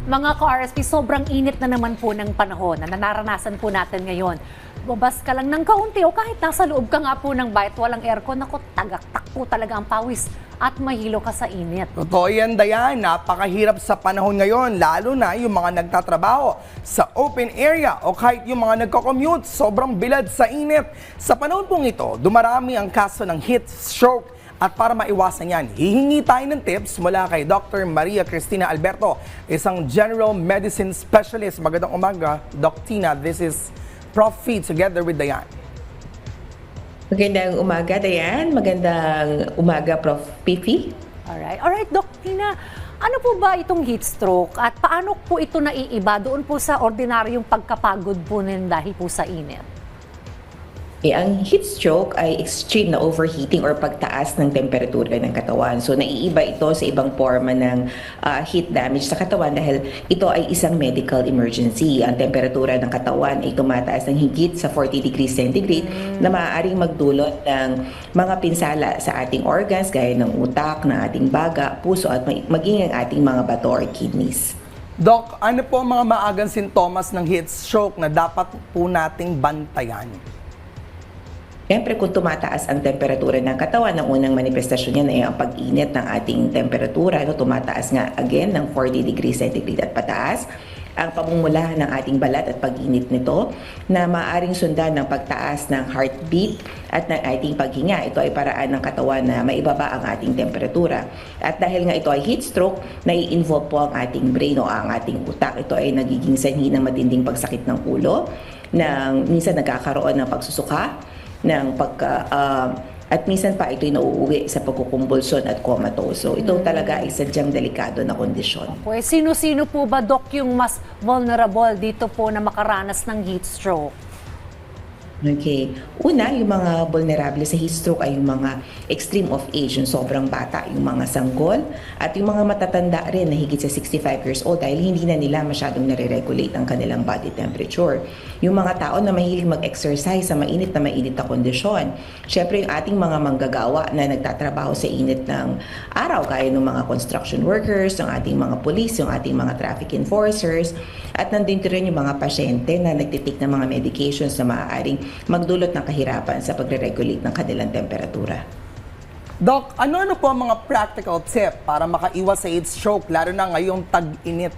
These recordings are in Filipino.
Mga ka-RSP, sobrang init na naman po ng panahon na naranasan po natin ngayon. Bumabas ka lang ng kaunti o kahit nasa loob ka nga po ng bahay at walang aircon, naku, tagaktak po talaga ang pawis at mahilo ka sa init. Totoo yan, Dayan. Napakahirap sa panahon ngayon, lalo na yung mga nagtatrabaho sa open area o kahit yung mga nagko-commute, sobrang bilad sa init. Sa panahon pong ito, dumarami ang kaso ng heat stroke. At para maiwasan yan, hihingi tayo ng tips mula kay Dr. Maria Cristina Alberto, isang general medicine specialist. Magandang umaga, Doc Tina. This is Prof. Fee together with Dayan. Magandang umaga, Dayan. Magandang umaga, Prof. Fifi. Alright, Doc Tina, ano po ba itong heat stroke at paano po ito naiiba doon po sa ordinaryong pagkapagod po nin dahil po sa init? Ang heat stroke ay extreme na overheating or pagtaas ng temperatura ng katawan. So, naiiba ito sa ibang forma ng heat damage sa katawan dahil ito ay isang medical emergency. Ang temperatura ng katawan ay tumataas ng higit sa 40 degrees centigrade na maaaring magdulot ng mga pinsala sa ating organs gaya ng utak, ng ating baga, puso at maging ang ating mga bato or kidneys. Doc, ano po ang mga maagang sintomas ng heat stroke na dapat po nating bantayan? Siyempre, kung tumataas ang temperatura ng katawan, ang unang manifestasyon niyan ay ang pag-init ng ating temperatura. Tumataas nga again ng 40 degrees centigrade at pataas. Ang pamumula ng ating balat at pag-init nito na maaaring sundan ng pagtaas ng heartbeat at ng ating paghinga. Ito ay paraan ng katawan na maibaba ang ating temperatura. At dahil nga ito ay heat stroke, nai-involve po ang ating brain o ang ating utak. Ito ay nagiging sanhi ng matinding pagsakit ng ulo, minsan nagkakaroon ng pagsusuka, at minsan pa ito'y nauuwi sa pagkukumbulsyon at comatose. So ito talaga ay sadyang delikado na kondisyon. Pues, sino-sino po ba, Doc, yung mas vulnerable dito po na makaranas ng heat stroke? Okay. Una, yung mga vulnerable sa heat stroke ay yung mga extreme of age, yung sobrang bata, yung mga sanggol, at yung mga matatanda rin na higit sa 65 years old dahil hindi na nila masyadong nare-regulate ang kanilang body temperature. Yung mga tao na mahilig mag-exercise sa mainit na kondisyon. Siyempre, yung ating mga manggagawa na nagtatrabaho sa init ng araw, gaya ng mga construction workers, yung ating mga police, yung ating mga traffic enforcers, at nandito rin yung mga pasyente na nagtitik ng mga medications na maaaring magdulot ng kahirapan sa pagre-regulate ng kanilang temperatura. Doc, ano-ano po ang mga practical tip para makaiwas sa heat stroke, lalo na ngayong tag-init?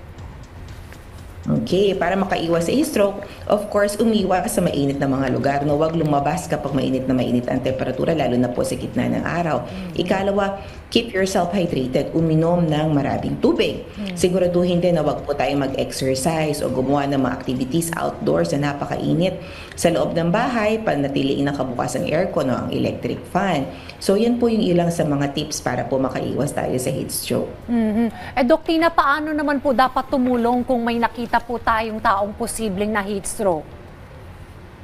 Okay, para makaiwas sa heat stroke, of course, umiwas sa mainit na mga lugar. No, huwag lumabas kapag mainit ang temperatura, lalo na po sa gitna ng araw. Ikalawa, keep yourself hydrated. Uminom ng maraming tubig. Siguraduhin din na huwag po tayong mag-exercise o gumawa ng mga activities outdoors na napakainit. Sa loob ng bahay, panatiliin nakabukas ang aircon o ang electric fan. So, yan po yung ilang sa mga tips para po makaiwas tayo sa heat stroke. Doc Tina, paano naman po dapat tumulong kung may nakita po tayong taong posibleng na heat stroke?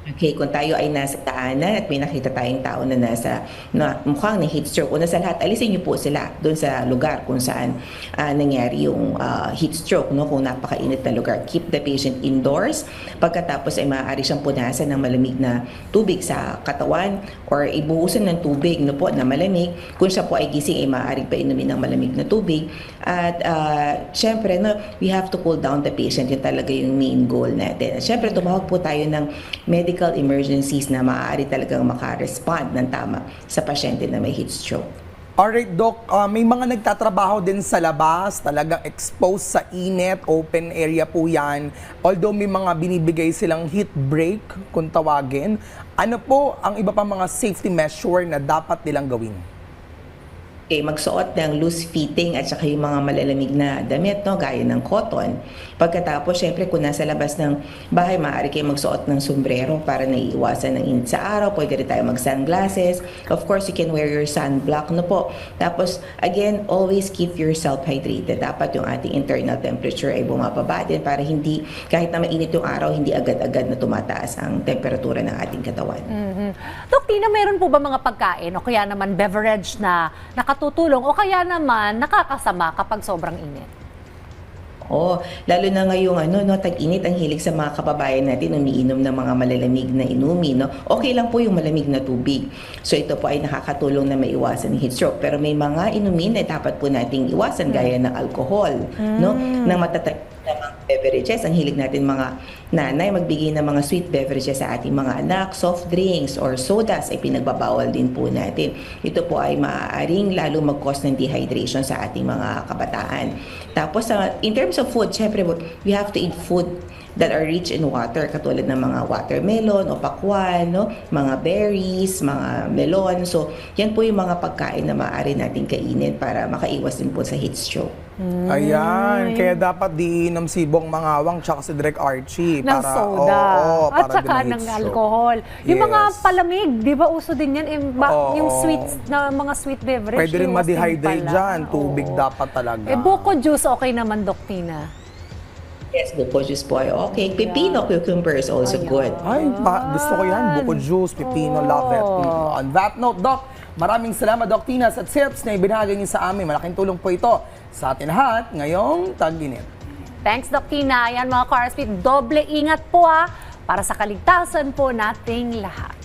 Okay, kung tayo ay nasa daanan at may nakita tayong tao na mukhang na heat stroke, una sa lahat, alisin niyo po sila doon sa lugar kung saan nangyari yung heat stroke, no? Kung napakainit na lugar. Keep the patient indoors. Pagkatapos ay maaari siyang punasan ng malamig na tubig sa katawan or ibuhusan ng tubig, no, po, na malamig. Kung siya po ay gising, ay maaari pa inumin ng malamig na tubig. At syempre, no, we have to cool down the patient. Yun talaga yung main goal natin. At syempre, tumawag po tayo ng medical emergencies na maaari talagang makarespond ng tama sa pasyente na may heat stroke. Alright, Doc, may mga nagtatrabaho din sa labas, talagang exposed sa init, open area po yan. Although may mga binibigay silang heat break, kung tawagin, ano po ang iba pang mga safety measure na dapat nilang gawin? Okay, magsuot ng loose fitting at saka yung mga malalamig na damit, no, gaya ng cotton. Pagkatapos, syempre, kung nasa labas ng bahay, maaari kayo magsuot ng sombrero para naiiwasan ng init sa araw. Pwede rin tayo mag-sunglasses. Of course, you can wear your sunblock, no po. Tapos, again, always keep yourself hydrated. Dapat yung ating internal temperature ay bumababa din para hindi, kahit na mainit yung araw, hindi agad-agad na tumataas ang temperatura ng ating katawan. Doc Tina, meron po ba mga pagkain o kaya naman beverage na nakatutulong o kaya naman nakakasama kapag sobrang init? Lalo na ngayong tag-init, ang hilig sa mga kababayan natin umiinom ng mga malalamig na inumin, no? Okay lang po yung malamig na tubig. So ito po ay nakakatulong na maiwasan ng heat stroke. Pero may mga inumin na dapat po nating iwasan gaya ng alcohol, no? Ng matatag ng mga beverages. Ang hilig natin mga nanay magbigay ng mga sweet beverages sa ating mga anak, soft drinks or sodas ay pinagbabawal din po natin. Ito po ay maaaring lalo mag-cause ng dehydration sa ating mga kabataan. Tapos in terms of food, syempre we have to eat food that are rich in water, katulad ng mga watermelon o pakwan, no? Mga berries, mga melon. So, yan po yung mga pagkain na maaari natin kainin para makaiwas din po sa heat stroke. Ayan, kaya dapat diinom si Bong Mangawang tsaka si Direk Archie. Ng soda. Oo, At para saka di ng ma-heat alcohol. Yung mga Yes. palamig, di ba uso din yan? Oo. Yung sweets na mga sweet beverage. Pwede rin iwas din ma-dehydrate pala. dyan. Tubig Oo. dapat talaga. Buko juice, okay naman, Doc Tina. Yes, buko juice po ay okay. Pepino cucumber is also good. Ay, gusto ko yan. Buko juice, pipino, love it. On that note, Doc, maraming salamat, Doc Tina, sa tips na ibinahagi niyo sa amin. Malaking tulong po ito sa atin lahat ngayong tag-init. Thanks, Doc Tina. Yan mga ka-RSP, doble ingat po para sa kaligtasan po nating lahat.